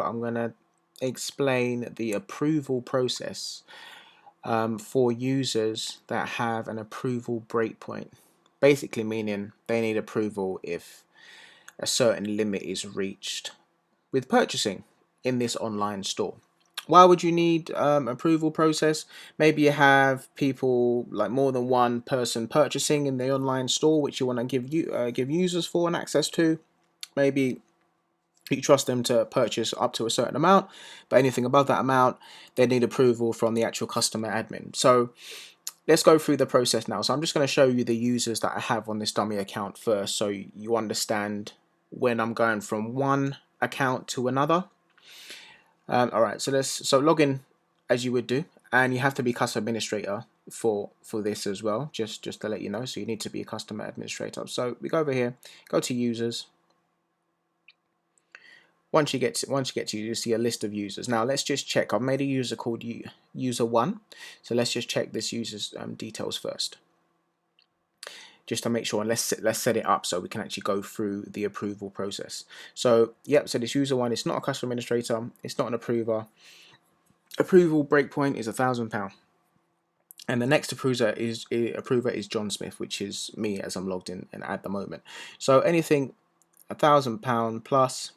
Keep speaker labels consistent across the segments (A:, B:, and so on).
A: I'm going to explain the approval process for users that have an approval breakpoint. Basically meaning they need approval if a certain limit is reached with purchasing in this online store. Why would you need approval process? Maybe you have people, like more than one person purchasing in the online store, which you want to give users for and access to. Maybe you trust them to purchase up to a certain amount, but anything above that amount, they need approval from the actual customer admin. So let's go through the process now. So I'm just going to show you the users that I have on this dummy account first, so you understand when I'm going from one account to another. All right, so log in as you would do, and you have to be customer administrator for this as well. Just to let you know, so you need to be a customer administrator. So we go over here, go to users. Once you get to you see a list of users. Now let's just check. I've made a user called user one, so let's just check this user's details first, just to make sure. And let's set it up so we can actually go through the approval process. So yep, so this user one is not a customer administrator, it's not an approver. Approval breakpoint is £1,000, and the next approver is John Smith, which is me as I'm logged in and at the moment. So anything £1,000 plus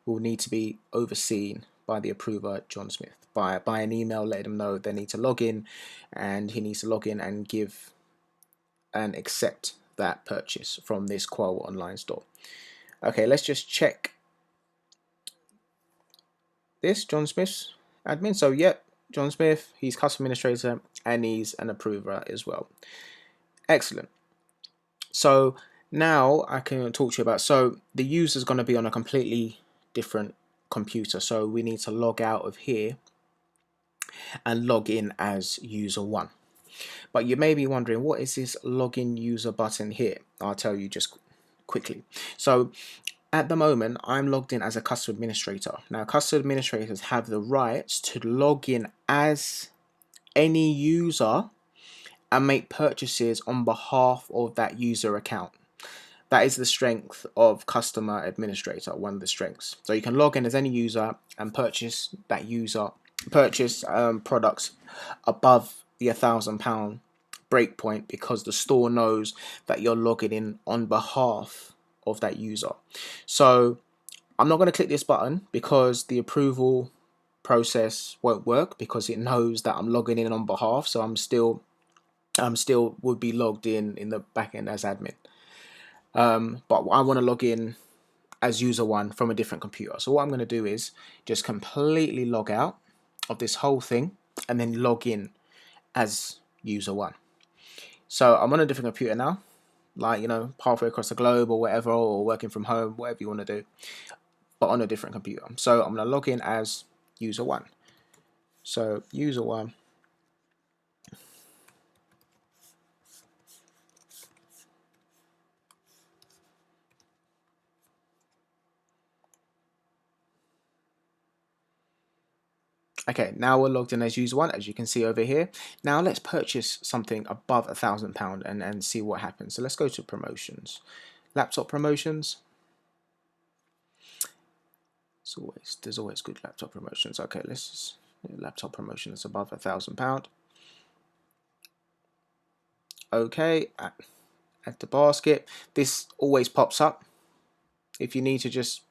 A: will need to be overseen by the approver, John Smith, by an email letting them know they need to log in, and he needs to log in and give and accept that purchase from this Qual online store. Okay, let's just check this John Smith's admin. So yep, John Smith, he's customer administrator and he's an approver as well. Excellent. So now I can talk to you about, so the user is going to be on a completely different computer, so we need to log out of here and log in as user one. But you may be wondering, what is this login user button here? I'll tell you just quickly. So at the moment I'm logged in as a customer administrator. Now customer administrators have the rights to log in as any user and make purchases on behalf of that user account. That is the strength of customer administrator, one of the strengths. So you can log in as any user and purchase products above the £1,000 breakpoint, because the store knows that you're logging in on behalf of that user. So I'm not going to click this button because the approval process won't work, because it knows that I'm logging in on behalf. So I'm still would be logged in the back end as admin. But I want to log in as user one from a different computer. So what I'm going to do is just completely log out of this whole thing and then log in as user one. So I'm on a different computer now, like, you know, halfway across the globe or whatever, or working from home, whatever you want to do, but on a different computer. So I'm going to log in as user one. So user one. Okay, now we're logged in as user one, as you can see over here. Now let's purchase something above £1,000 and see what happens. So let's go to promotions, laptop promotions. There's always good laptop promotions. Okay, let's just laptop promotions above £1,000. Okay, add the basket. This always pops up. If you need to just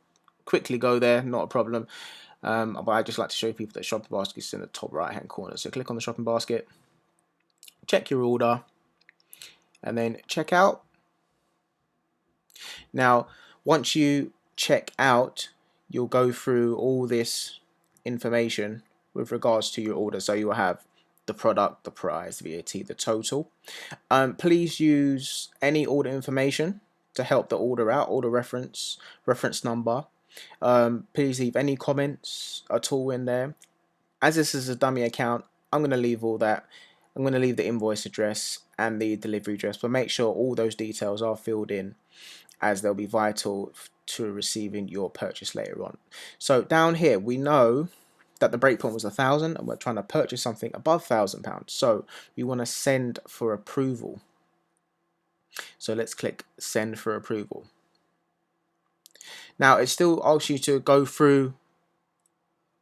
A: quickly go there, not a problem. But I just like to show people that shopping basket is in the top right hand corner. So click on the shopping basket, check your order, and then check out. Now once you check out, you'll go through all this information with regards to your order. So you'll have the product, the price, VAT, the total. Please use any order information to help the order out, order reference number. Please leave any comments at all in there. As this is a dummy account, I'm going to leave all that. I'm going to leave the invoice address and the delivery address, but make sure all those details are filled in, as they'll be vital to receiving your purchase later on. So down here we know that the breakpoint was 1,000 and we're trying to purchase something above £1,000. So we want to send for approval. So let's click send for approval. Now it still asks you to go through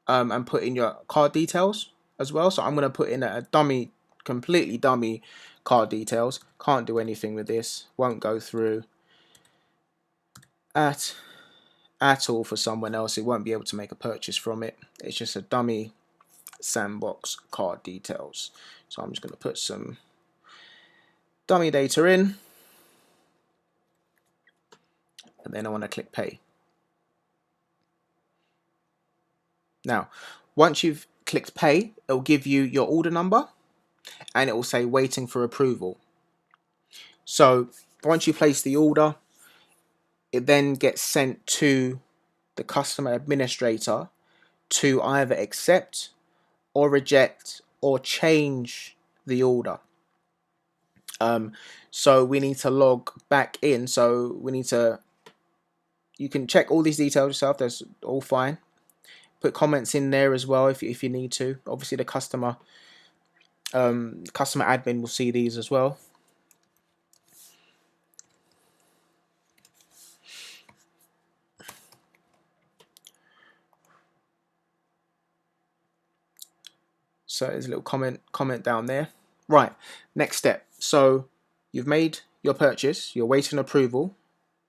A: and put in your card details as well. So I'm going to put in a dummy, completely dummy card details. Can't do anything with this. Won't go through at all for someone else. It won't be able to make a purchase from it. It's just a dummy sandbox card details. So I'm just going to put some dummy data in, and then I want to click pay. Now, once you've clicked pay, it'll give you your order number and it will say waiting for approval. So once you place the order, it then gets sent to the customer administrator to either accept or reject or change the order. So we need to log back in. So we need to, you can check all these details yourself. That's all fine. Put comments in there as well if you need to. Obviously the customer admin will see these as well. So there's a little comment down there. Right, next step. So you've made your purchase, you're waiting approval.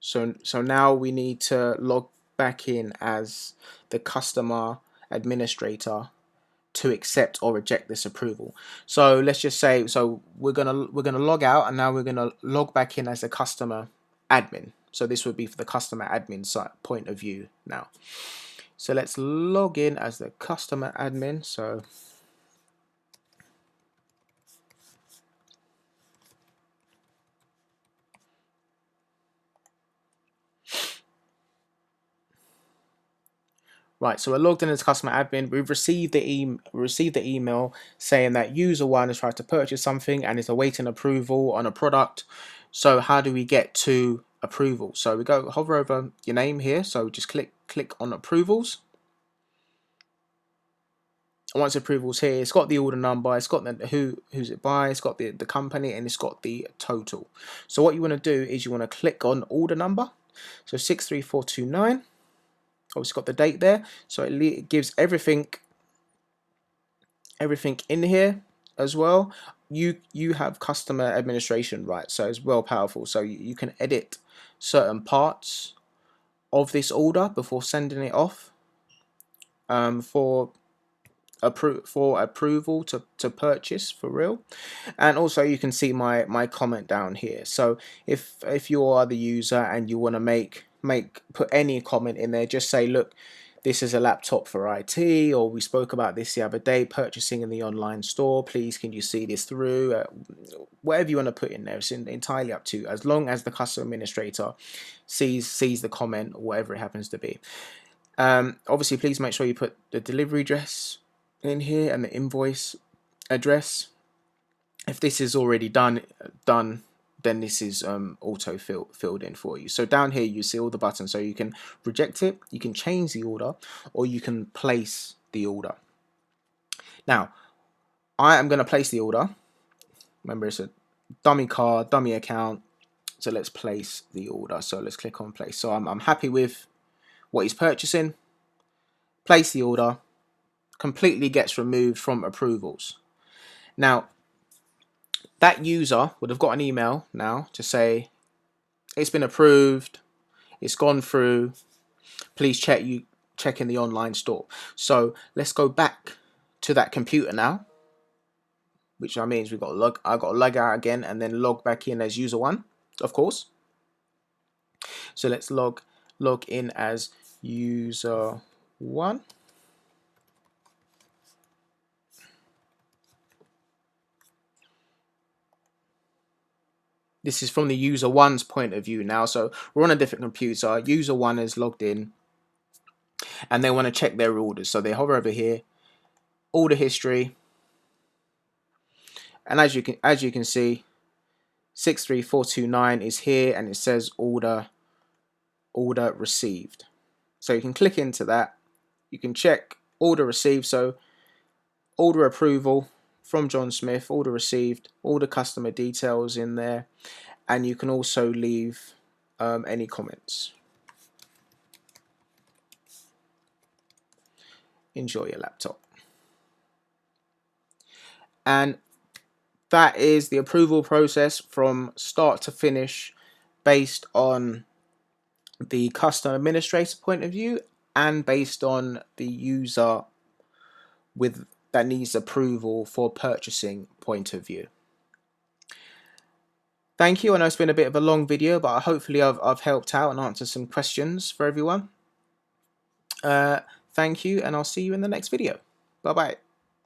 A: So now we need to log back in as the customer administrator to accept or reject this approval. So let's just say, so we're gonna log out, and now we're gonna log back in as a customer admin. So this would be for the customer admin side point of view now. So let's log in as the customer admin. Right, so we're logged in as customer admin. We've received the email saying that user one has tried to purchase something and is awaiting approval on a product. So how do we get to approval? So we go hover over your name here. So just click on approvals. And once approvals here, it's got the order number, it's got the who's it by, it's got the company, and it's got the total. So what you want to do is you want to click on order number. So 63429. Obviously got the date there, so it gives everything in here as well. You have customer administration rights, so it's well powerful. So you can edit certain parts of this order before sending it off for approval to purchase for real. And also you can see my comment down here. So if you are the user and you want to put any comment in there, just say, look, this is a laptop for IT, or we spoke about this the other day, purchasing in the online store, please can you see this through, whatever you want to put in there. It's entirely up to you, as long as the customer administrator sees the comment or whatever it happens to be. Obviously please make sure you put the delivery address in here and the invoice address. If this is already done, then this is auto filled in for you. So down here you see all the buttons, so you can reject it, you can change the order, or you can place the order. Now I am going to place the order. Remember, it's a dummy card, dummy account, so let's place the order. So let's click on place. So I'm happy with what he's purchasing. Place the order. Completely gets removed from approvals. Now that user would have got an email now to say it's been approved, it's gone through, please check in the online store. So let's go back to that computer now, which means I got to log out again and then log back in as user one, of course. So let's log in as user one. This is from the user one's point of view now. So we're on a different computer. User one is logged in and they want to check their orders. So they hover over here, order history. And as you can see, 63429 is here and it says order received. So you can click into that. You can check order received. So order approval from John Smith, order received, all the customer details in there. And you can also leave any comments enjoy your laptop. And that is the approval process from start to finish based on the custom administrator point of view and based on the user that needs approval for purchasing point of view. Thank you. I know it's been a bit of a long video, but hopefully I've helped out and answered some questions for everyone. Thank you, and I'll see you in the next video. Bye bye.